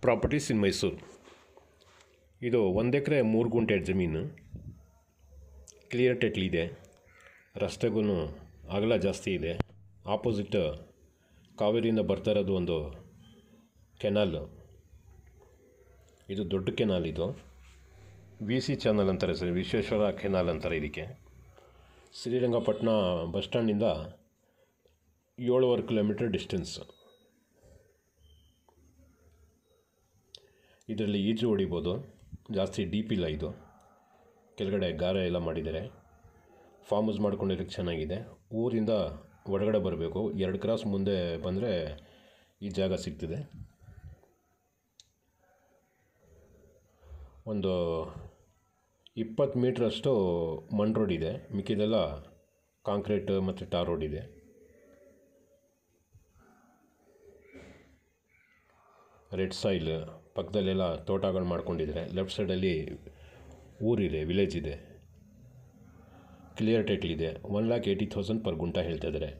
Properties ಇನ್ ಮೈಸೂರು. ಇದು 1 ಎಕರೆ 3 ಗುಂಟೆ ಜಮೀನು. ಕ್ಲಿಯರ್ ಟೈಟ್ಲ್ ಇದೆ. ರಸ್ತೆಗೂ ಅಗಲ ಜಾಸ್ತಿ ಇದೆ. ಆಪೋಸಿಟ್ ಕಾವೇರಿಯಿಂದ ಬರ್ತಾ ಇರೋದು ಒಂದು ಕೆನಾಲ್. ಇದು ದೊಡ್ಡ ಕೆನಾಲ್. ಇದು VC ಚಾನಲ್ ಅಂತಾರೆ ಸರ್, ವಿಶ್ವೇಶ್ವರ ಕೆನಾಲ್ ಅಂತಾರೆ ಇದಕ್ಕೆ. ಶ್ರೀರಂಗಪಟ್ಟಣ ಬಸ್ ಸ್ಟ್ಯಾಂಡಿಂದ 7.5 ಕಿಲೋಮೀಟರ್ ಡಿಸ್ಟೆನ್ಸ್. ಇದರಲ್ಲಿ ಈಜು ಹೊಡಿಬೋದು, ಜಾಸ್ತಿ ಡೀಪ್ ಇಲ್ಲ. ಇದು ಕೆಳಗಡೆ ಗಾರೆ ಎಲ್ಲ ಮಾಡಿದ್ದಾರೆ. ಫಾರ್ಮ್ ಹೌಸ್ ಮಾಡ್ಕೊಂಡಿರೋಕ್ಕೆ ಚೆನ್ನಾಗಿದೆ. ಊರಿಂದ ಹೊರಗಡೆ ಬರಬೇಕು, 2 ಕ್ರಾಸ್ ಮುಂದೆ ಬಂದರೆ ಈ ಜಾಗ ಸಿಗ್ತದೆ. ಒಂದು 20 ಮೀಟ್ರಷ್ಟು ಮಣ್ ರೋಡ್ ಇದೆ, ಮಿಕ್ಕಿದೆಲ್ಲ ಕಾಂಕ್ರೀಟ್ ಮತ್ತು ಟಾರ್ ರೋಡ್ ಇದೆ. ರೆಡ್ ಸಾಯಿಲ್ ಪಕ್ಕದಲ್ಲೆಲ್ಲ ತೋಟಗಳು ಮಾಡ್ಕೊಂಡಿದ್ದಾರೆ. ಲೆಫ್ಟ್ ಸೈಡಲ್ಲಿ ಊರಿದೆ, ವಿಲೇಜ್ ಇದೆ. ಕ್ಲಿಯರ್ ಟೈಟ್ಲ್ ಇದೆ. 1,80,000 ಪರ್ ಗುಂಟ ಹೇಳ್ತಾಯಿದ್ದಾರೆ.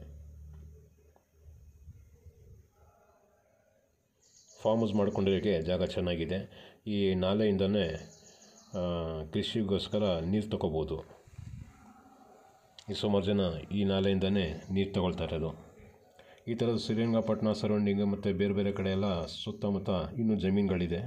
ಫಾರ್ಮ್ ಹೌಸ್ ಮಾಡ್ಕೊಂಡಿರೋಕ್ಕೆ ಜಾಗ ಚೆನ್ನಾಗಿದೆ. ಈ ನಾಲೆಯಿಂದನೇ ಕೃಷಿಗೋಸ್ಕರ ನೀರು ತಗೋಬೋದು. ಈ ಸುಮಾರು ಜನ ಈ ನಾಲೆಯಿಂದನೇ ನೀರು ತಗೊಳ್ತಾ ಇರೋದು. ಈ ಥರದ ಶ್ರೀರಂಗಪಟ್ಟಣ ಸರೌಂಡಿಂಗ್ ಮತ್ತು ಬೇರೆ ಬೇರೆ ಕಡೆ ಎಲ್ಲ ಸುತ್ತಮುತ್ತ ಇನ್ನೂ ಜಮೀನುಗಳಿದೆ.